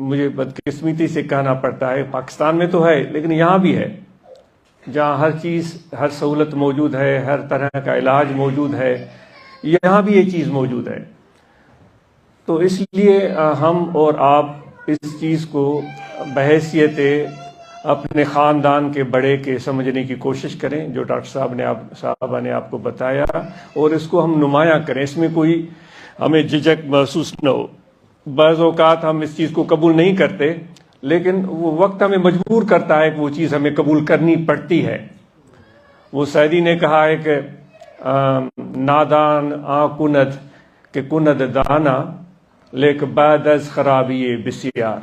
مجھے بدقسمتی سے کہنا پڑتا ہے، پاکستان میں تو ہے لیکن یہاں بھی ہے، جہاں ہر چیز، ہر سہولت موجود ہے، ہر طرح کا علاج موجود ہے، یہاں بھی یہ چیز موجود ہے۔ تو اس لیے ہم اور آپ اس چیز کو بحیثیت اپنے خاندان کے بڑے کے سمجھنے کی کوشش کریں، جو ڈاکٹر صاحبہ نے آپ کو بتایا، اور اس کو ہم نمایاں کریں، اس میں کوئی ہمیں جھجک محسوس نہ ہو۔ بعض اوقات ہم اس چیز کو قبول نہیں کرتے، لیکن وہ وقت ہمیں مجبور کرتا ہے کہ وہ چیز ہمیں قبول کرنی پڑتی ہے۔ وہ سعدی نے کہا ہے کہ نادان آ کند کہ کند دانا لیک بعد از خرابی بسیار۔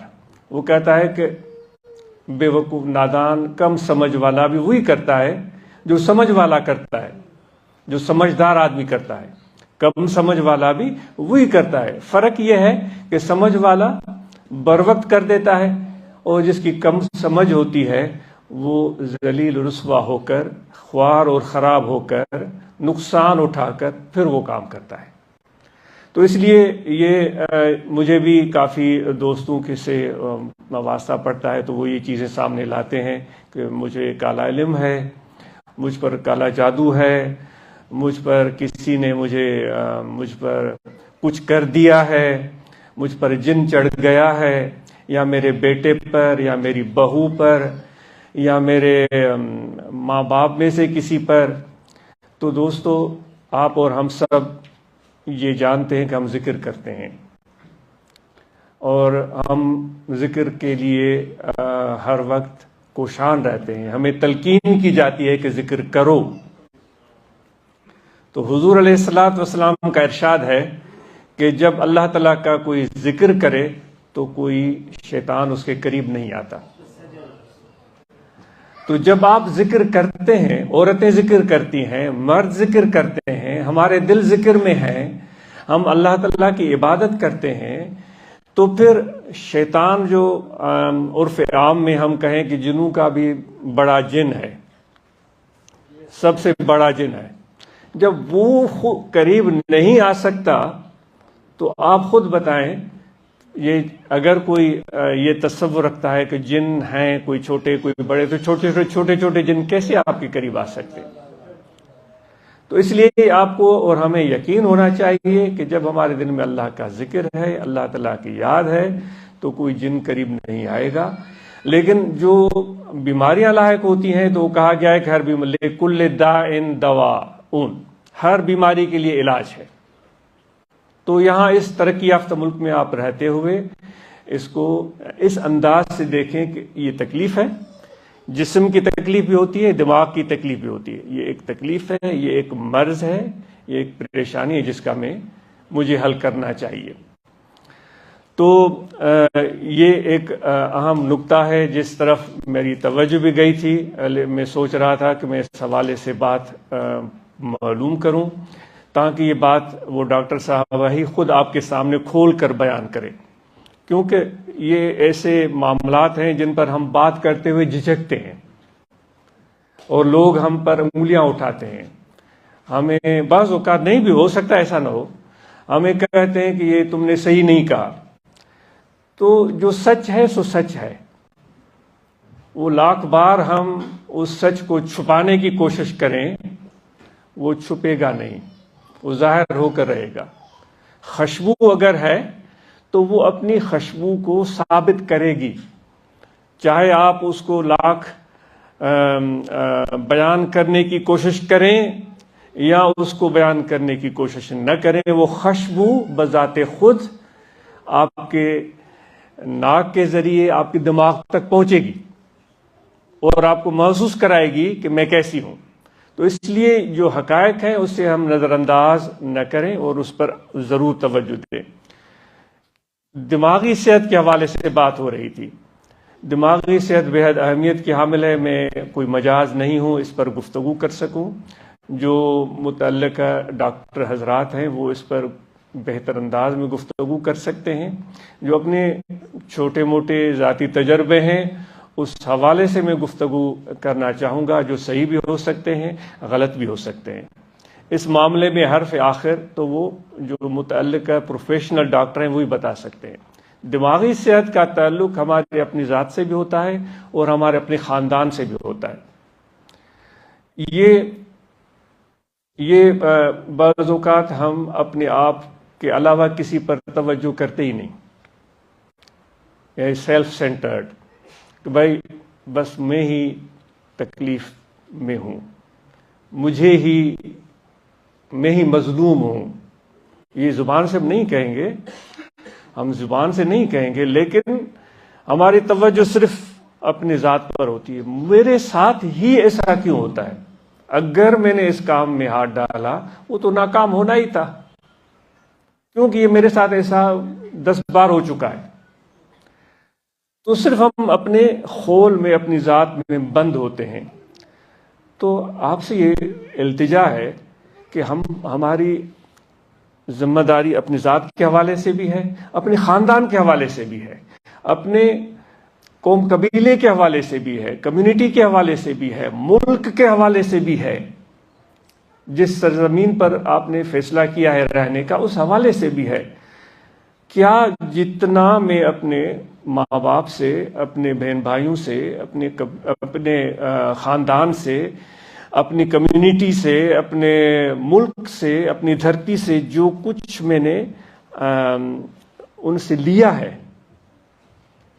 وہ کہتا ہے کہ بے وقوف نادان کم سمجھ والا بھی وہی کرتا ہے جو سمجھ والا کرتا ہے، جو سمجھدار آدمی کرتا ہے، کم سمجھ والا بھی وہی کرتا ہے۔ فرق یہ ہے کہ سمجھ والا بر وقت کر دیتا ہے، اور جس کی کم سمجھ ہوتی ہے وہ ذلیل رسوا ہو کر، خوار اور خراب ہو کر، نقصان اٹھا کر پھر وہ کام کرتا ہے۔ تو اس لیے یہ مجھے بھی کافی دوستوں کے سے واسطہ پڑتا ہے، تو وہ یہ چیزیں سامنے لاتے ہیں کہ مجھے کالا علم ہے، مجھ پر کالا جادو ہے، مجھ پر کسی نے مجھ پر کچھ کر دیا ہے، مجھ پر جن چڑھ گیا ہے، یا میرے بیٹے پر، یا میری بہو پر، یا میرے ماں باپ میں سے کسی پر۔ تو دوستو، آپ اور ہم سب یہ جانتے ہیں کہ ہم ذکر کرتے ہیں، اور ہم ذکر کے لیے ہر وقت کوشاں رہتے ہیں، ہمیں تلقین کی جاتی ہے کہ ذکر کرو۔ تو حضور علیہ الصلوۃ والسلام کا ارشاد ہے کہ جب اللہ تعالیٰ کا کوئی ذکر کرے تو کوئی شیطان اس کے قریب نہیں آتا۔ تو جب آپ ذکر کرتے ہیں، عورتیں ذکر کرتی ہیں، مرد ذکر کرتے ہیں، ہمارے دل ذکر میں ہیں، ہم اللہ تعالیٰ کی عبادت کرتے ہیں، تو پھر شیطان جو عرف عام میں ہم کہیں کہ جنوں کا بھی بڑا جن ہے، سب سے بڑا جن ہے، جب وہ قریب نہیں آ سکتا تو آپ خود بتائیں، یہ اگر کوئی یہ تصور رکھتا ہے کہ جن ہیں کوئی چھوٹے کوئی بڑے، تو چھوٹے جن کیسے آپ کے قریب آ سکتے؟ تو اس لیے آپ کو اور ہمیں یقین ہونا چاہیے کہ جب ہمارے دل میں اللہ کا ذکر ہے، اللہ تعالیٰ کی یاد ہے، تو کوئی جن قریب نہیں آئے گا۔ لیکن جو بیماریاں لاحق ہوتی ہیں تو کہا گیا ہے کہ ہر بیماری کل داء دواء، ہر بیماری کے لیے علاج ہے۔ تو یہاں اس ترقی یافتہ ملک میں آپ رہتے ہوئے اس کو اس انداز سے دیکھیں کہ یہ تکلیف ہے، جسم کی تکلیف بھی ہوتی ہے، دماغ کی تکلیف بھی ہوتی ہے، یہ ایک تکلیف ہے، یہ ایک مرض ہے، یہ ایک پریشانی ہے جس کا مجھے حل کرنا چاہیے۔ تو یہ ایک اہم نقطہ ہے جس طرف میری توجہ بھی گئی تھی۔ میں سوچ رہا تھا کہ میں اس حوالے سے بات معلوم کروں تاکہ یہ بات وہ ڈاکٹر صاحب ہی خود آپ کے سامنے کھول کر بیان کریں، کیونکہ یہ ایسے معاملات ہیں جن پر ہم بات کرتے ہوئے جھجکتے ہیں، اور لوگ ہم پر انگلیاں اٹھاتے ہیں۔ ہمیں بعض اوقات نہیں بھی ہو سکتا ایسا نہ ہو، ہمیں کہتے ہیں کہ یہ تم نے صحیح نہیں کہا۔ تو جو سچ ہے سو سچ ہے، وہ لاکھ بار ہم اس سچ کو چھپانے کی کوشش کریں، وہ چھپے گا نہیں، وہ ظاہر ہو کر رہے گا۔ خوشبو اگر ہے تو وہ اپنی خوشبو کو ثابت کرے گی، چاہے آپ اس کو لاکھ بیان کرنے کی کوشش کریں یا اس کو بیان کرنے کی کوشش نہ کریں، وہ خوشبو بذات خود آپ کے ناک کے ذریعے آپ کے دماغ تک پہنچے گی اور آپ کو محسوس کرائے گی کہ میں کیسی ہوں۔ تو اس لیے جو حقائق ہیں اس سے ہم نظر انداز نہ کریں اور اس پر ضرور توجہ دیں۔ دماغی صحت کے حوالے سے بات ہو رہی تھی۔ دماغی صحت بے حد اہمیت کی حامل ہے، میں کوئی مجاز نہیں ہوں اس پر گفتگو کر سکوں۔ جو متعلقہ ڈاکٹر حضرات ہیں وہ اس پر بہتر انداز میں گفتگو کر سکتے ہیں۔ جو اپنے چھوٹے موٹے ذاتی تجربے ہیں اس حوالے سے میں گفتگو کرنا چاہوں گا، جو صحیح بھی ہو سکتے ہیں، غلط بھی ہو سکتے ہیں۔ اس معاملے میں حرف آخر تو وہ جو متعلقہ پروفیشنل ڈاکٹر ہیں وہی بتا سکتے ہیں۔ دماغی صحت کا تعلق ہمارے اپنی ذات سے بھی ہوتا ہے اور ہمارے اپنے خاندان سے بھی ہوتا ہے۔ یہ بعض اوقات ہم اپنے آپ کے علاوہ کسی پر توجہ کرتے ہی نہیں، یہ سیلف سینٹرڈ، کہ بھائی بس میں ہی تکلیف میں ہوں، میں ہی مظلوم ہوں۔ یہ زبان سے ہم نہیں کہیں گے، ہم زبان سے نہیں کہیں گے، لیکن ہماری توجہ صرف اپنی ذات پر ہوتی ہے۔ میرے ساتھ ہی ایسا کیوں ہوتا ہے؟ اگر میں نے اس کام میں ہاتھ ڈالا وہ تو ناکام ہونا ہی تھا، کیونکہ یہ میرے ساتھ ایسا 10 بار ہو چکا ہے۔ تو صرف ہم اپنے خول میں، اپنی ذات میں بند ہوتے ہیں۔ تو آپ سے یہ التجا ہے کہ ہماری ذمہ داری اپنی ذات کے حوالے سے بھی ہے، اپنے خاندان کے حوالے سے بھی ہے، اپنے قوم قبیلے کے حوالے سے بھی ہے، کمیونٹی کے حوالے سے بھی ہے، ملک کے حوالے سے بھی ہے، جس سرزمین پر آپ نے فیصلہ کیا ہے رہنے کا اس حوالے سے بھی ہے۔ کیا جتنا میں اپنے ماں باپ سے، اپنے بہن بھائیوں سے، اپنے خاندان سے، اپنی کمیونٹی سے، اپنے ملک سے، اپنی دھرتی سے جو کچھ میں نے ان سے لیا ہے،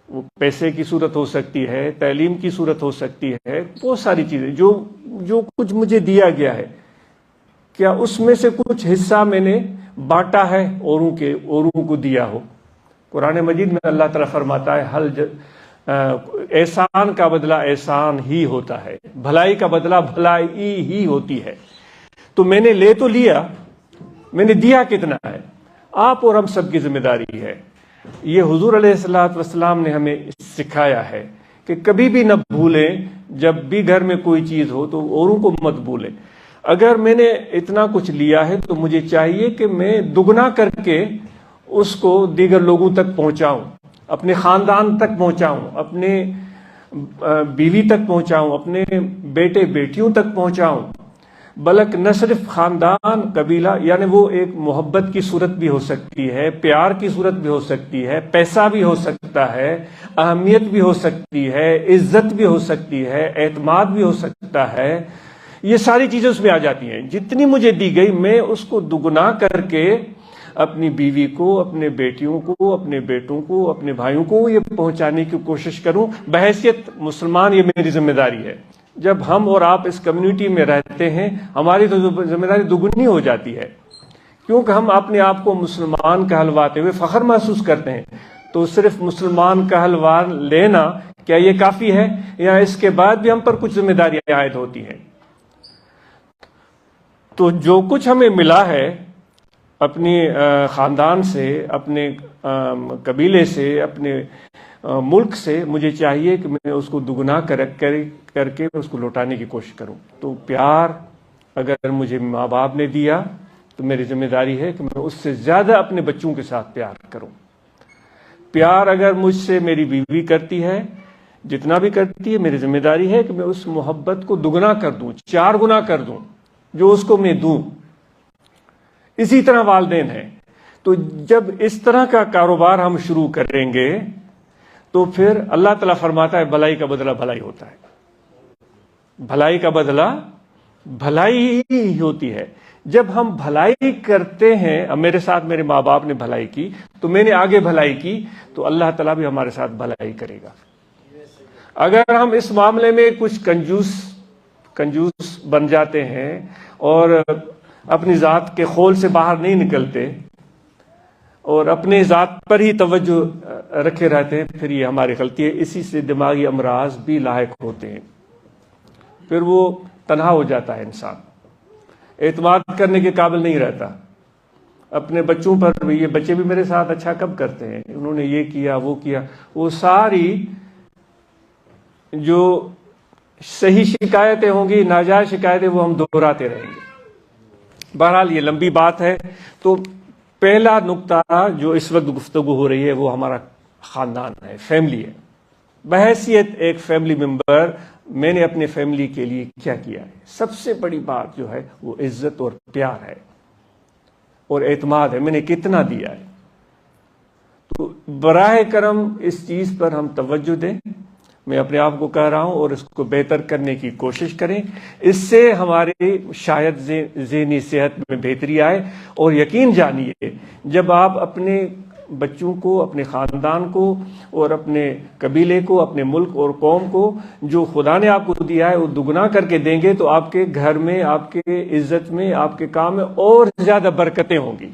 وہ پیسے کی صورت ہو سکتی ہے، تعلیم کی صورت ہو سکتی ہے، بہت ساری چیزیں جو کچھ مجھے دیا گیا ہے، کیا اس میں سے کچھ حصہ میں نے بانٹا ہے اوروں کو دیا ہو؟ قرآن مجید میں اللہ تعالیٰ فرماتا ہے احسان کا بدلہ احسان ہی ہوتا ہے، بھلائی کا بدلہ بھلائی ہی ہوتی ہے۔ تو میں نے لے تو لیا، میں نے دیا کتنا ہے؟ آپ اور ہم سب کی ذمہ داری ہے۔ یہ حضور علیہ الصلوۃ والسلام نے ہمیں سکھایا ہے کہ کبھی بھی نہ بھولیں، جب بھی گھر میں کوئی چیز ہو تو اوروں کو مت بھولیں۔ اگر میں نے اتنا کچھ لیا ہے تو مجھے چاہیے کہ میں دگنا کر کے اس کو دیگر لوگوں تک پہنچاؤں، اپنے خاندان تک پہنچاؤں، اپنے بیوی تک پہنچاؤں، اپنے بیٹے بیٹیوں تک پہنچاؤں، بلکہ نہ صرف خاندان قبیلہ، یعنی وہ ایک محبت کی صورت بھی ہو سکتی ہے، پیار کی صورت بھی ہو سکتی ہے، پیسہ بھی ہو سکتا ہے، اہمیت بھی ہو سکتی ہے، عزت بھی ہو سکتی ہے، اعتماد بھی ہو سکتا ہے، یہ ساری چیزیں اس میں آ جاتی ہیں۔ جتنی مجھے دی گئی میں اس کو دگنا کر کے اپنی بیوی کو، اپنے بیٹیوں کو، اپنے بیٹوں کو، اپنے بھائیوں کو یہ پہنچانے کی کوشش کروں۔ بحیثیت مسلمان یہ میری ذمہ داری ہے۔ جب ہم اور آپ اس کمیونٹی میں رہتے ہیں ہماری تو ذمہ داری دگنی ہو جاتی ہے، کیونکہ ہم اپنے آپ کو مسلمان کہلواتے ہوئے فخر محسوس کرتے ہیں۔ تو صرف مسلمان کہلوا لینا کیا یہ کافی ہے، یا اس کے بعد بھی ہم پر کچھ ذمہ داریاں عائد ہوتی ہیں؟ تو جو کچھ ہمیں ملا ہے اپنی خاندان سے، اپنے قبیلے سے، اپنے ملک سے، مجھے چاہیے کہ میں اس کو دگنا کر کے اس کو لوٹانے کی کوشش کروں۔ تو پیار اگر مجھے ماں باپ نے دیا تو میری ذمہ داری ہے کہ میں اس سے زیادہ اپنے بچوں کے ساتھ پیار کروں۔ پیار اگر مجھ سے میری بیوی کرتی ہے، جتنا بھی کرتی ہے، میری ذمہ داری ہے کہ میں اس محبت کو دگنا کر دوں، 4 گنا کر دوں جو اس کو میں دوں۔ اسی طرح والدین ہیں۔ تو جب اس طرح کا کاروبار ہم شروع کریں گے تو پھر اللہ تعالیٰ فرماتا ہے بھلائی کا بدلہ بھلائی ہوتا ہے، بھلائی کا بدلہ بھلائی ہی ہوتی ہے۔ جب ہم بھلائی کرتے ہیں، اب میرے ساتھ میرے ماں باپ نے بھلائی کی تو میں نے آگے بھلائی کی، تو اللہ تعالیٰ بھی ہمارے ساتھ بھلائی کرے گا۔ اگر ہم اس معاملے میں کچھ کنجوس بن جاتے ہیں اور اپنی ذات کے خول سے باہر نہیں نکلتے اور اپنے ذات پر ہی توجہ رکھے رہتے ہیں، پھر یہ ہماری غلطی ہے۔ اسی سے دماغی امراض بھی لاحق ہوتے ہیں، پھر وہ تنہا ہو جاتا ہے، انسان اعتماد کرنے کے قابل نہیں رہتا۔ اپنے بچوں پر بھی، یہ بچے بھی میرے ساتھ اچھا کب کرتے ہیں، انہوں نے یہ کیا وہ کیا، وہ ساری جو صحیح شکایتیں ہوں گی، ناجائز شکایتیں، وہ ہم دہراتے رہیں گے۔ بہرحال یہ لمبی بات ہے۔ تو پہلا نقطہ جو اس وقت گفتگو ہو رہی ہے وہ ہمارا خاندان ہے، فیملی ہے۔ بحیثیت ایک فیملی ممبر میں نے اپنے فیملی کے لیے کیا کیا ہے؟ سب سے بڑی بات جو ہے وہ عزت اور پیار ہے اور اعتماد ہے۔ میں نے کتنا دیا ہے؟ تو براہ کرم اس چیز پر ہم توجہ دیں، میں اپنے آپ کو کہہ رہا ہوں، اور اس کو بہتر کرنے کی کوشش کریں. اس سے ہمارے شاید ذہنی صحت میں بہتری آئے. اور یقین جانیے جب آپ اپنے بچوں کو، اپنے خاندان کو اور اپنے قبیلے کو، اپنے ملک اور قوم کو جو خدا نے آپ کو دیا ہے وہ دگنا کر کے دیں گے، تو آپ کے گھر میں، آپ کے عزت میں، آپ کے کام میں اور زیادہ برکتیں ہوں گی،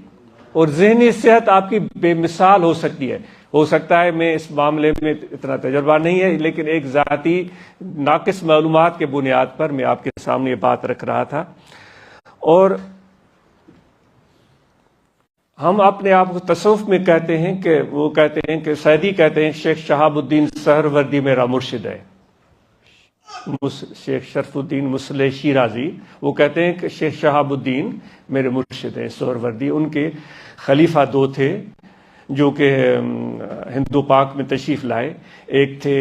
اور ذہنی صحت آپ کی بے مثال ہو سکتی ہے. ہو سکتا ہے میں اس معاملے میں اتنا تجربہ نہیں ہے، لیکن ایک ذاتی ناقص معلومات کے بنیاد پر میں آپ کے سامنے یہ بات رکھ رہا تھا. اور ہم اپنے آپ کو تصوف میں کہتے ہیں کہ وہ کہتے ہیں کہ سعدی کہتے ہیں شیخ شہاب الدین سہروردی میرا مرشد ہے. شیخ شرف الدین مصلح شیرازی وہ کہتے ہیں کہ شیخ شہاب الدین میرے مرشد ہیں سہروردی. ان کے خلیفہ دو تھے جو کہ ہندو پاک میں تشریف لائے. ایک تھے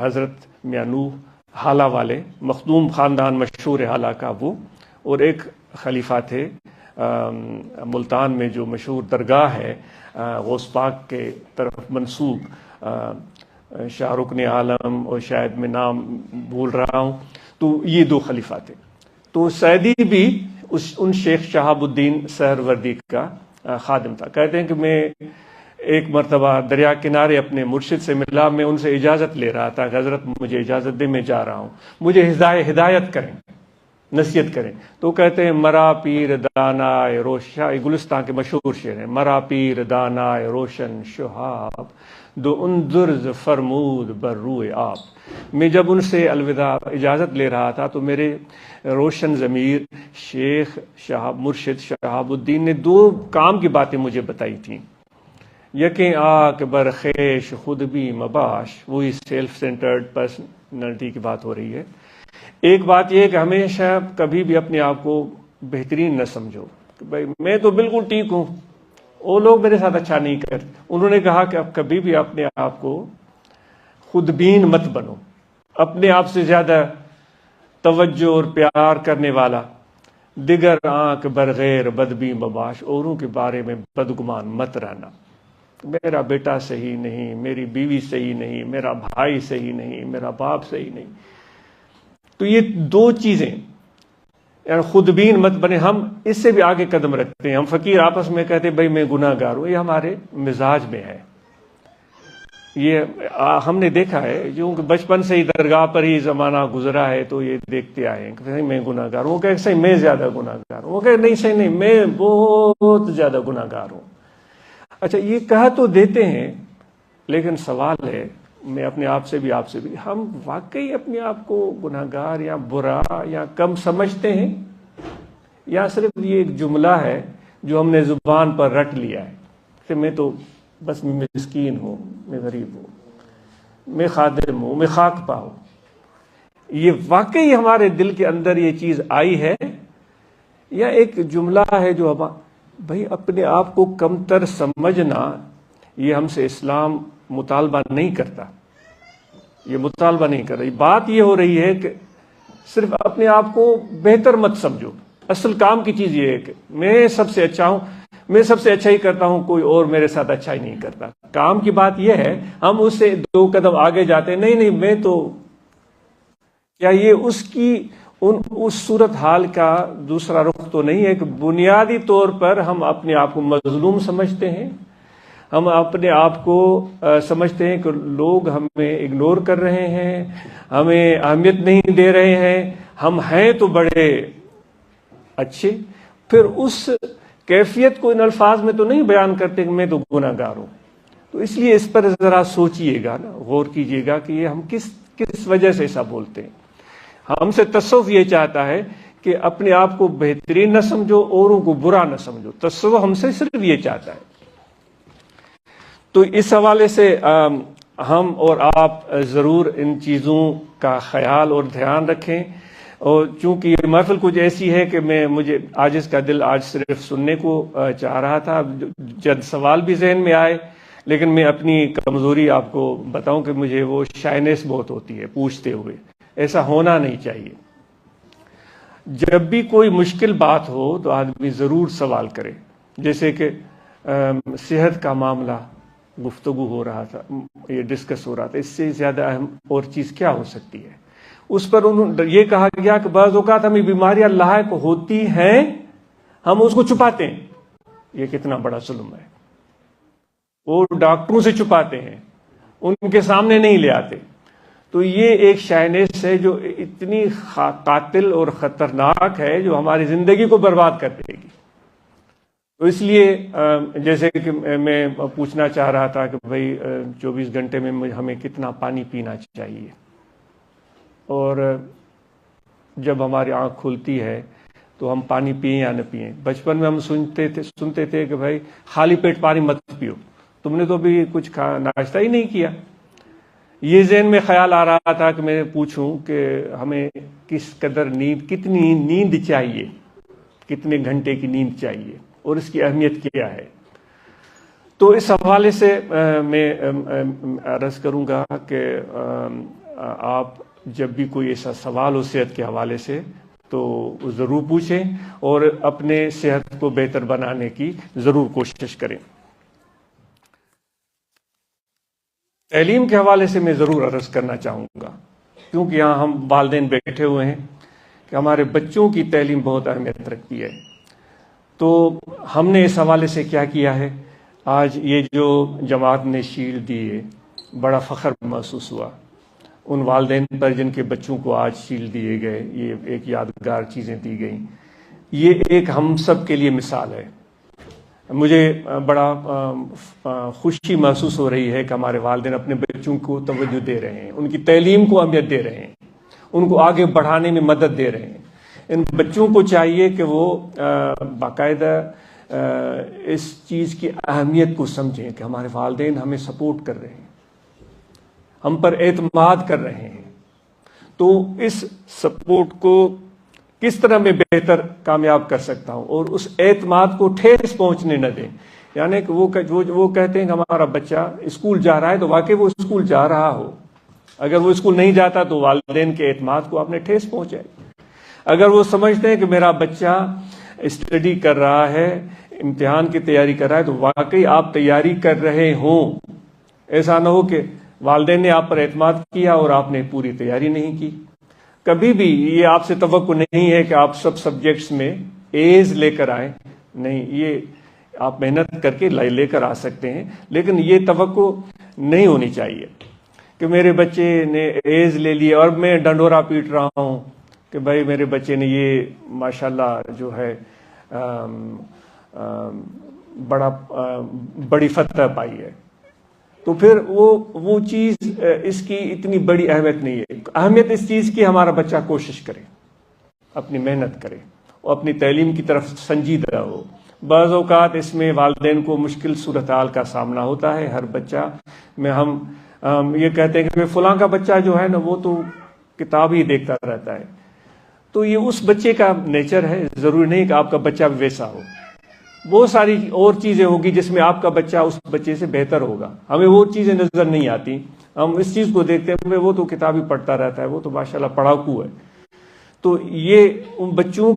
حضرت میاں نوح حالہ والے، مخدوم خاندان مشہور حالہ کا وہ، اور ایک خلیفہ تھے ملتان میں جو مشہور درگاہ ہے غوث پاک کے طرف منسوب، شاہ رکن عالم، اور شاید میں نام بھول رہا ہوں. تو یہ دو خلیفہ تھے. تو سعدی بھی ان شیخ شہاب الدین سہروردی کا خادم تھا. کہتے ہیں کہ میں ایک مرتبہ دریا کنارے اپنے مرشد سے ملا، میں ان سے اجازت لے رہا تھا کہ حضرت مجھے اجازت دے، میں جا رہا ہوں، مجھے ہدایت کریں، نصیحت کریں. تو کہتے ہیں مرا پیر دانائے روشن، گلستان کے مشہور شعر ہیں، مرا پیر دانائے روشن شہاب دو اندرز فرمود بر روئے آپ. میں جب ان سے الوداع اجازت لے رہا تھا تو میرے روشن ضمیر شیخ شہاب مرشد شہاب الدین نے دو کام کی باتیں مجھے بتائی تھیں. یقیں آک برخیش خود بھی مباش، وہی سیلف سینٹرڈ پرسنالٹی کی بات ہو رہی ہے. ایک بات یہ کہ ہمیشہ کبھی بھی اپنے آپ کو بہترین نہ سمجھو کہ بھائی میں تو بالکل ٹھیک ہوں، وہ لوگ میرے ساتھ اچھا نہیں کرتے. انہوں نے کہا کہ اب کبھی بھی اپنے آپ کو خود بین مت بنو، اپنے آپ سے زیادہ توجہ اور پیار کرنے والا. دیگر آنکھ برغیر بدبی مباش، اوروں کے بارے میں بدگمان مت رہنا. میرا بیٹا صحیح نہیں، میری بیوی صحیح نہیں، میرا بھائی صحیح نہیں، میرا باپ صحیح نہیں. تو یہ دو چیزیں، یعنی خود بین مت بنے. ہم اس سے بھی آگے قدم رکھتے ہیں. ہم فقیر آپس میں کہتے ہیں بھائی میں گناہ گار ہوں، یہ ہمارے مزاج میں ہے. یہ ہم نے دیکھا ہے جو بچپن سے ہی درگاہ پر ہی زمانہ گزرا ہے، تو یہ دیکھتے آئے ہیں کہ میں گناہ گار ہوں. وہ کہ صحیح میں زیادہ گناہ گار ہوں، وہ کہ نہیں صحیح نہیں میں بہت زیادہ گناہ گار ہوں. اچھا یہ کہہ تو دیتے ہیں، لیکن سوال ہے میں اپنے آپ سے بھی ہم واقعی اپنے آپ کو گناہ گار یا برا یا کم سمجھتے ہیں، یا صرف یہ ایک جملہ ہے جو ہم نے زبان پر رٹ لیا ہے کہ میں تو بس مسکین ہوں، میں غریب ہوں، میں خادم ہوں، میں خاک پا ہوں. یہ واقعی ہمارے دل کے اندر یہ چیز آئی ہے، یا ایک جملہ ہے جو بھائی اپنے آپ کو کمتر سمجھنا یہ ہم سے اسلام مطالبہ نہیں کرتا. یہ مطالبہ نہیں کر رہی. بات یہ ہو رہی ہے کہ صرف اپنے آپ کو بہتر مت سمجھو. اصل کام کی چیز یہ ہے کہ میں سب سے اچھا ہوں، میں سب سے اچھا ہی کرتا ہوں، کوئی اور میرے ساتھ اچھا ہی نہیں کرتا. کام کی بات یہ ہے ہم اس سے دو قدم آگے جاتے ہیں، نہیں میں تو کیا یہ اس صورت حال کا دوسرا رخ تو نہیں ہے کہ بنیادی طور پر ہم اپنے آپ کو مظلوم سمجھتے ہیں. ہم اپنے آپ کو سمجھتے ہیں کہ لوگ ہمیں اگنور کر رہے ہیں، ہمیں اہمیت نہیں دے رہے ہیں، ہم ہیں تو بڑے اچھے. پھر اس کیفیت کو ان الفاظ میں تو نہیں بیان کرتے کہ میں تو گناہ گار ہوں. تو اس لیے اس پر ذرا سوچئے گا نا، غور کیجئے گا کہ یہ ہم کس وجہ سے ایسا بولتے ہیں. ہم سے تصوف یہ چاہتا ہے کہ اپنے آپ کو بہترین نہ سمجھو، اوروں کو برا نہ سمجھو. تصوف ہم سے صرف یہ چاہتا ہے. تو اس حوالے سے ہم اور آپ ضرور ان چیزوں کا خیال اور دھیان رکھیں. اور چونکہ یہ محفل کچھ ایسی ہے کہ مجھے عاجز کا دل آج صرف سننے کو چاہ رہا تھا. جد سوال بھی ذہن میں آئے، لیکن میں اپنی کمزوری آپ کو بتاؤں کہ مجھے وہ شائنس بہت ہوتی ہے پوچھتے ہوئے. ایسا ہونا نہیں چاہیے. جب بھی کوئی مشکل بات ہو تو آدمی ضرور سوال کرے. جیسے کہ صحت کا معاملہ گفتگو ہو رہا تھا، یہ ڈسکس ہو رہا تھا، اس سے زیادہ اہم اور چیز کیا ہو سکتی ہے؟ اس پر یہ کہا گیا کہ بعض اوقات ہمیں بیماریاں لاحق ہوتی ہیں، ہم اس کو چھپاتے ہیں۔ یہ کتنا بڑا ظلم ہے! وہ ڈاکٹروں سے چھپاتے ہیں، ان کے سامنے نہیں لے آتے۔ تو یہ ایک شائنس ہے جو اتنی قاتل اور خطرناک ہے، جو ہماری زندگی کو برباد کر دے گی۔ تو اس لیے جیسے کہ میں پوچھنا چاہ رہا تھا کہ بھائی 24 گھنٹے میں ہمیں کتنا پانی پینا چاہیے، اور جب ہماری آنکھ کھلتی ہے تو ہم پانی پئیں یا نہ پئیں۔ بچپن میں ہم سنتے تھے کہ بھائی خالی پیٹ پانی مت پیو، تم نے تو ابھی کچھ ناشتہ ہی نہیں کیا۔ یہ ذہن میں خیال آ رہا تھا کہ میں پوچھوں کہ ہمیں کس قدر کتنی نیند چاہیے، کتنے گھنٹے کی نیند چاہیے، اور اس کی اہمیت کیا ہے۔ تو اس حوالے سے میں عرض کروں گا کہ آپ جب بھی کوئی ایسا سوال ہو صحت کے حوالے سے تو ضرور پوچھیں، اور اپنے صحت کو بہتر بنانے کی ضرور کوشش کریں۔ تعلیم کے حوالے سے میں ضرور عرض کرنا چاہوں گا، کیونکہ یہاں ہم والدین بیٹھے ہوئے ہیں، کہ ہمارے بچوں کی تعلیم بہت اہمیت رکھتی ہے۔ تو ہم نے اس حوالے سے کیا کیا ہے؟ آج یہ جو جماعت نے شیلڈ دی ہے، بڑا فخر محسوس ہوا ان والدین پر جن کے بچوں کو آج شیلڈ دیے گئے، یہ ایک یادگار چیزیں دی گئیں۔ یہ ایک ہم سب کے لیے مثال ہے۔ مجھے بڑا خوشی محسوس ہو رہی ہے کہ ہمارے والدین اپنے بچوں کو توجہ دے رہے ہیں، ان کی تعلیم کو اہمیت دے رہے ہیں، ان کو آگے بڑھانے میں مدد دے رہے ہیں۔ ان بچوں کو چاہیے کہ وہ باقاعدہ اس چیز کی اہمیت کو سمجھیں کہ ہمارے والدین ہمیں سپورٹ کر رہے ہیں، ہم پر اعتماد کر رہے ہیں۔ تو اس سپورٹ کو کس طرح میں بہتر کامیاب کر سکتا ہوں، اور اس اعتماد کو ٹھیس پہنچنے نہ دیں۔ یعنی کہ وہ کہتے ہیں کہ ہمارا بچہ اسکول جا رہا ہے، تو واقعی وہ اسکول جا رہا ہو۔ اگر وہ اسکول نہیں جاتا تو والدین کے اعتماد کو آپ نے ٹھیس پہنچائی۔ اگر وہ سمجھتے ہیں کہ میرا بچہ اسٹڈی کر رہا ہے، امتحان کی تیاری کر رہا ہے، تو واقعی آپ تیاری کر رہے ہوں۔ ایسا نہ ہو کہ والدین نے آپ پر اعتماد کیا اور آپ نے پوری تیاری نہیں کی۔ کبھی بھی یہ آپ سے توقع نہیں ہے کہ آپ سب سبجیکٹس میں ایز لے کر آئیں، نہیں، یہ آپ محنت کر کے لے کر آ سکتے ہیں، لیکن یہ توقع نہیں ہونی چاہیے کہ میرے بچے نے ایز لے لی اور میں ڈنڈورا پیٹ رہا ہوں کہ بھائی میرے بچے نے یہ ماشاءاللہ جو ہے بڑی فتح پائی ہے۔ تو پھر وہ چیز اس کی اتنی بڑی اہمیت نہیں ہے۔ اہمیت اس چیز کی ہمارا بچہ کوشش کرے، اپنی محنت کرے، اور اپنی تعلیم کی طرف سنجیدہ ہو۔ بعض اوقات اس میں والدین کو مشکل صورتحال کا سامنا ہوتا ہے۔ ہر بچہ میں ہم یہ کہتے ہیں کہ فلاں کا بچہ جو ہے نا وہ تو کتاب ہی دیکھتا رہتا ہے، تو یہ اس بچے کا نیچر ہے، ضروری نہیں کہ آپ کا بچہ بھی ویسا ہو۔ بہت ساری اور چیزیں ہوگی جس میں آپ کا بچہ اس بچے سے بہتر ہوگا، ہمیں وہ چیزیں نظر نہیں آتی۔ ہم اس چیز کو دیکھتے ہیں وہ تو کتاب ہی پڑھتا رہتا ہے، وہ تو ماشاءاللہ پڑھاکو ہے۔ تو یہ ان بچوں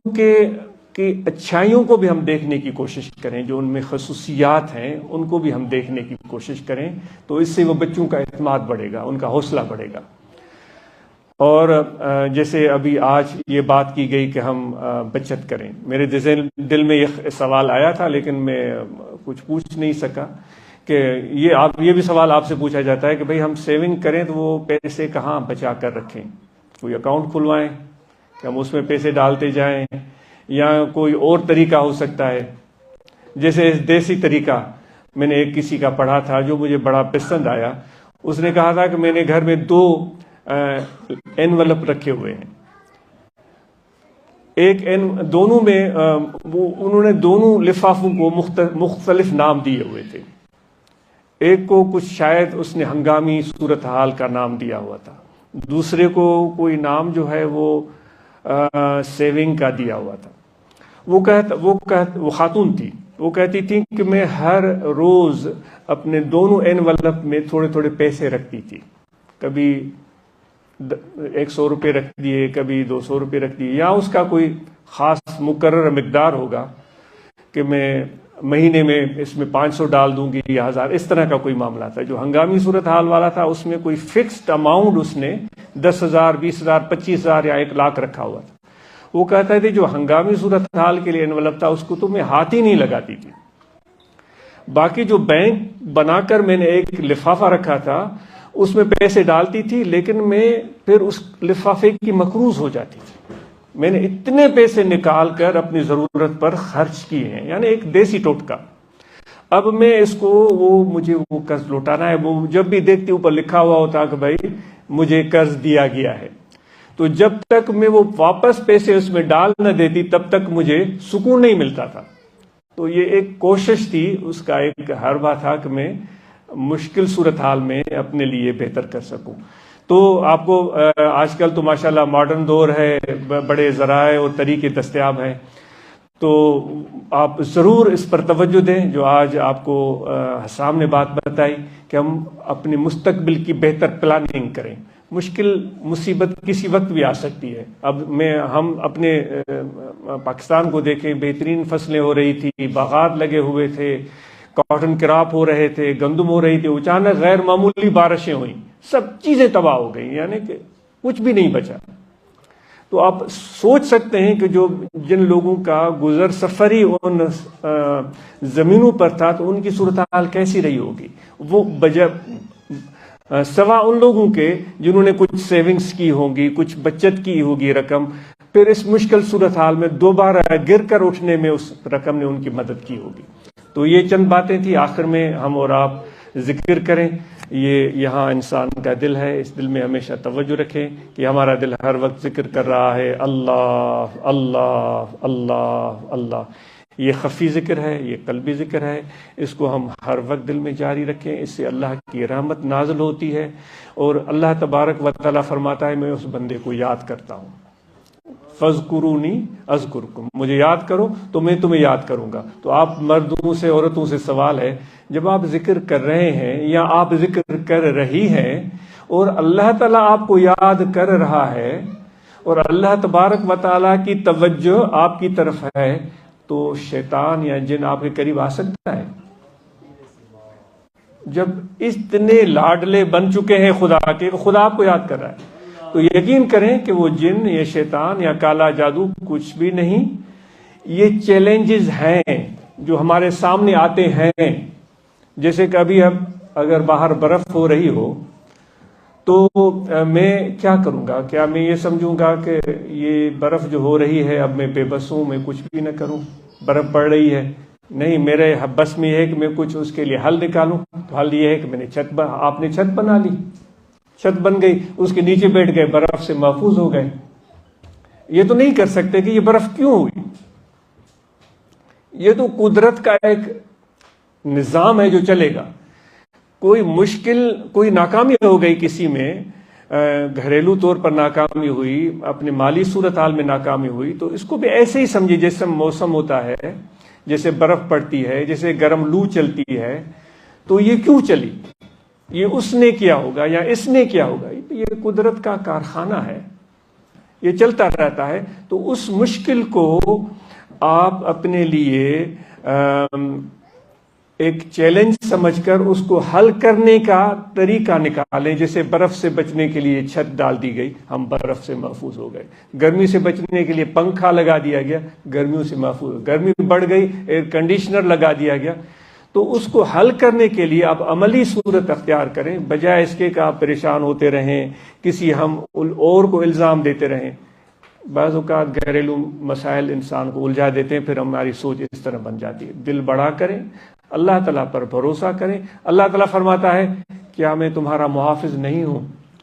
کی اچھائیوں کو بھی ہم دیکھنے کی کوشش کریں، جو ان میں خصوصیات ہیں ان کو بھی ہم دیکھنے کی کوشش کریں، تو اس سے وہ بچوں کا اعتماد بڑھے گا، ان کا حوصلہ بڑھے گا۔ اور جیسے ابھی آج یہ بات کی گئی کہ ہم بچت کریں، میرے دل میں یہ سوال آیا تھا لیکن میں کچھ پوچھ نہیں سکا کہ یہ بھی سوال آپ سے پوچھا جاتا ہے کہ بھئی ہم سیونگ کریں تو وہ پیسے کہاں بچا کر رکھیں؟ کوئی اکاؤنٹ کھلوائیں کہ ہم اس میں پیسے ڈالتے جائیں، یا کوئی اور طریقہ ہو سکتا ہے؟ جیسے دیسی طریقہ میں نے ایک کسی کا پڑھا تھا جو مجھے بڑا پسند آیا۔ اس نے کہا تھا کہ میں نے گھر میں 2 انویلپ رکھے ہوئے ہیں، دونوں میں انہوں نے دونوں لفافوں کو مختلف نام دیے ہوئے تھے۔ ایک کو کچھ شاید اس نے ہنگامی صورتحال کا نام دیا ہوا تھا، دوسرے کو کوئی نام جو ہے وہ سیونگ کا دیا ہوا تھا۔ وہ خاتون تھی، وہ کہتی تھی کہ میں ہر روز اپنے دونوں انویلپ میں تھوڑے تھوڑے پیسے رکھتی تھی، کبھی 100 روپے رکھ دیے، کبھی 200 روپے رکھ دیے، یا اس کا کوئی خاص مقرر مقدار ہوگا کہ میں مہینے میں اس میں 500 ڈال دوں گی یا 1000، اس طرح کا کوئی معاملہ تھا۔ جو ہنگامی صورتحال والا تھا اس میں کوئی فکسڈ اماؤنٹ اس نے 10,000 20,000 25,000 یا 1,00,000 رکھا ہوا تھا۔ وہ کہتا تھے جو ہنگامی صورتحال کے لیے انویلپ تھا اس کو تو میں ہاتھ ہی نہیں لگاتی تھی، باقی جو بینک بنا کر میں نے ایک لفافہ رکھا تھا اس میں پیسے ڈالتی تھی، لیکن میں پھر اس لفافے کی مقروض ہو جاتی تھی۔ میں نے اتنے پیسے نکال کر اپنی ضرورت پر خرچ کیے ہیں، یعنی ایک دیسی ٹوٹکا۔ اب میں اس کو مجھے وہ قرض لوٹانا ہے، وہ جب بھی دیکھتی اوپر لکھا ہوا ہوتا کہ بھائی مجھے قرض دیا گیا ہے، تو جب تک میں وہ واپس پیسے اس میں ڈال نہ دیتی تب تک مجھے سکون نہیں ملتا تھا۔ تو یہ ایک کوشش تھی، اس کا ایک حربہ تھا کہ میں مشکل صورتحال میں اپنے لیے بہتر کر سکوں۔ تو آپ کو آج کل تو ماشاءاللہ ماڈرن دور ہے، بڑے ذرائع اور طریقے دستیاب ہیں، تو آپ ضرور اس پر توجہ دیں جو آج آپ کو حسام نے بات بتائی کہ ہم اپنے مستقبل کی بہتر پلاننگ کریں۔ مشکل مصیبت کسی وقت بھی آ سکتی ہے۔ اب ہم اپنے پاکستان کو دیکھیں، بہترین فصلیں ہو رہی تھی، باغات لگے ہوئے تھے، کاٹن کراپ ہو رہے تھے، گندم ہو رہی تھی، اچانک غیر معمولی بارشیں ہوئیں، سب چیزیں تباہ ہو گئیں، یعنی کہ کچھ بھی نہیں بچا۔ تو آپ سوچ سکتے ہیں کہ جن لوگوں کا گزر سفر ہی ان زمینوں پر تھا تو ان کی صورتحال کیسی رہی ہوگی، وہ سوا ان لوگوں کے جنہوں نے کچھ سیونگز کی ہوں گی، کچھ بچت کی ہوگی رقم، پھر اس مشکل صورتحال میں دوبارہ گر کر اٹھنے میں اس رقم نے ان کی مدد کی ہوگی۔ تو یہ چند باتیں تھی، آخر میں ہم اور آپ ذکر کریں۔ یہ یہاں انسان کا دل ہے، اس دل میں ہمیشہ توجہ رکھیں کہ ہمارا دل ہر وقت ذکر کر رہا ہے اللہ اللہ اللہ اللہ۔ یہ خفی ذکر ہے، یہ قلبی ذکر ہے، اس کو ہم ہر وقت دل میں جاری رکھیں، اس سے اللہ کی رحمت نازل ہوتی ہے، اور اللہ تبارک و تعالیٰ فرماتا ہے میں اس بندے کو یاد کرتا ہوں، فَاذْكُرُونِي أَذْكُرْكُمْ، مجھے یاد کرو تو میں تمہیں یاد کروں گا۔ تو آپ مردوں سے عورتوں سے سوال ہے، جب آپ ذکر کر رہے ہیں یا آپ ذکر کر رہی ہیں اور اللہ تعالیٰ آپ کو یاد کر رہا ہے اور اللہ تبارک و تعالیٰ کی توجہ آپ کی طرف ہے، تو شیطان یا جن آپ کے قریب آ سکتا ہے؟ جب اتنے لاڈلے بن چکے ہیں خدا کے، خدا آپ کو یاد کر رہا ہے، تو یقین کریں کہ وہ جن یا شیطان یا کالا جادو کچھ بھی نہیں۔ یہ چیلنجز ہیں جو ہمارے سامنے آتے ہیں، جیسے کہ ابھی اب اگر باہر برف ہو رہی ہو تو میں کیا کروں گا؟ کیا میں یہ سمجھوں گا کہ یہ برف جو ہو رہی ہے اب میں بے بس ہوں، میں کچھ بھی نہ کروں، برف پڑ رہی ہے؟ نہیں، میرے بس میں یہ ہے کہ میں کچھ اس کے لیے حل نکالوں۔ تو حل یہ ہے کہ میں نے آپ نے چھت بنا لی، چھت بن گئی، اس کے نیچے بیٹھ گئے، برف سے محفوظ ہو گئے۔ یہ تو نہیں کر سکتے کہ یہ برف کیوں ہوئی، یہ تو قدرت کا ایک نظام ہے جو چلے گا۔ کوئی مشکل، کوئی ناکامی ہو گئی کسی میں، گھریلو طور پر ناکامی ہوئی، اپنے مالی صورتحال میں ناکامی ہوئی، تو اس کو بھی ایسے ہی سمجھے جیسے موسم ہوتا ہے، جیسے برف پڑتی ہے، جیسے گرم لو چلتی ہے، تو یہ کیوں چلی؟ یہ اس نے کیا ہوگا یا اس نے کیا ہوگا، یہ قدرت کا کارخانہ ہے، یہ چلتا رہتا ہے۔ تو اس مشکل کو آپ اپنے لیے ایک چیلنج سمجھ کر اس کو حل کرنے کا طریقہ نکالیں۔ جیسے برف سے بچنے کے لیے چھت ڈال دی گئی، ہم برف سے محفوظ ہو گئے۔ گرمی سے بچنے کے لیے پنکھا لگا دیا گیا، گرمیوں سے محفوظ۔ گرمی بڑھ گئی، ایئر کنڈیشنر لگا دیا گیا۔ تو اس کو حل کرنے کے لیے آپ عملی صورت اختیار کریں، بجائے اس کے کہ آپ پریشان ہوتے رہیں، کسی ہم اور کو الزام دیتے رہیں۔ بعض اوقات گھریلو مسائل انسان کو الجھا دیتے ہیں، پھر ہماری سوچ اس طرح بن جاتی ہے۔ دل بڑا کریں، اللہ تعالیٰ پر بھروسہ کریں۔ اللہ تعالیٰ فرماتا ہے کیا میں تمہارا محافظ نہیں ہوں؟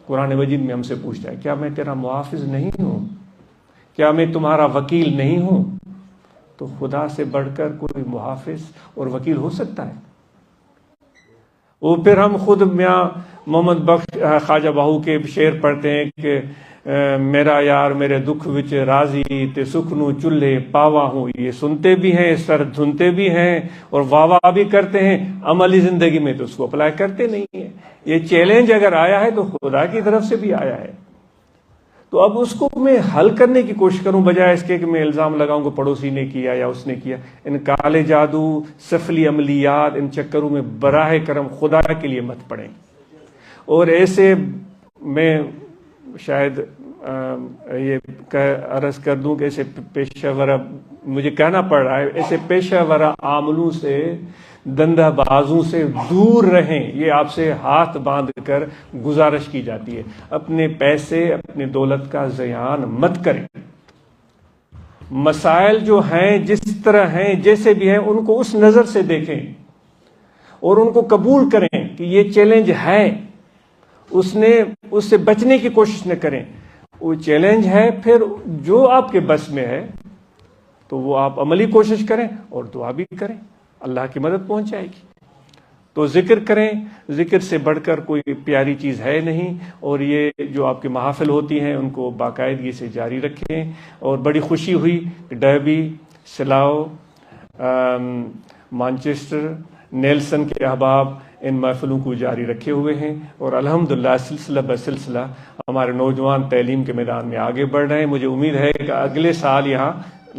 قرآن مجید میں ہم سے پوچھتا ہے کیا میں تیرا محافظ نہیں ہوں؟ کیا میں تمہارا وکیل نہیں ہوں؟ تو خدا سے بڑھ کر کوئی محافظ اور وکیل ہو سکتا ہے؟ وہ پھر ہم خود میاں محمد بخش خواجہ باہو کے شعر پڑھتے ہیں کہ میرا یار میرے دکھ وچ راضی تے سکھ نو چولہے پاوا ہوں۔ یہ سنتے بھی ہیں، سر دھنتے بھی ہیں اور واہ واہ بھی کرتے ہیں، عملی زندگی میں تو اس کو اپلائی کرتے نہیں ہیں۔ یہ چیلنج اگر آیا ہے تو خدا کی طرف سے بھی آیا ہے۔ تو اب اس کو میں حل کرنے کی کوشش کروں بجائے اس کے کہ میں الزام لگاؤں کہ پڑوسی نے کیا یا اس نے کیا. ان کالے جادو، سفلی عملیات، ان چکروں میں براہ کرم خدا کے لیے مت پڑیں. اور ایسے میں شاید یہ عرض کر دوں کہ ایسے پیشہ ورہ، مجھے کہنا پڑ رہا ہے، ایسے پیشہ ورہ عاملوں سے، دندہ بازوں سے دور رہیں. یہ آپ سے ہاتھ باندھ کر گزارش کی جاتی ہے. اپنے پیسے، اپنے دولت کا ضیاع مت کریں. مسائل جو ہیں جس طرح ہیں، جیسے بھی ہیں، ان کو اس نظر سے دیکھیں اور ان کو قبول کریں کہ یہ چیلنج ہے. اس سے بچنے کی کوشش نہ کریں. وہ چیلنج ہے، پھر جو آپ کے بس میں ہے تو وہ آپ عملی کوشش کریں اور دعا بھی کریں، اللہ کی مدد پہنچ جائے گی. تو ذکر کریں، ذکر سے بڑھ کر کوئی پیاری چیز ہے نہیں. اور یہ جو آپ کے محافل ہوتی ہیں ان کو باقاعدگی سے جاری رکھیں. اور بڑی خوشی ہوئی کہ ڈربی، سلاؤ، مانچسٹر، نیلسن کے احباب ان محفلوں کو جاری رکھے ہوئے ہیں. اور الحمدللہ سلسلہ بسلسلہ ہمارے نوجوان تعلیم کے میدان میں آگے بڑھ رہے ہیں. مجھے امید ہے کہ اگلے سال یہاں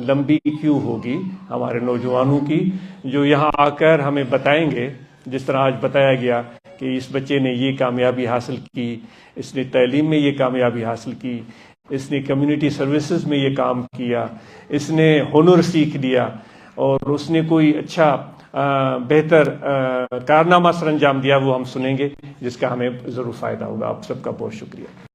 لمبی کیو ہوگی ہمارے نوجوانوں کی، جو یہاں آ کر ہمیں بتائیں گے، جس طرح آج بتایا گیا کہ اس بچے نے یہ کامیابی حاصل کی، اس نے تعلیم میں یہ کامیابی حاصل کی، اس نے کمیونٹی سروسز میں یہ کام کیا، اس نے ہنر سیکھ لیا، اور اس نے کوئی اچھا بہتر کارنامہ سر انجام دیا. وہ ہم سنیں گے جس کا ہمیں ضرور فائدہ ہوگا. آپ سب کا بہت شکریہ.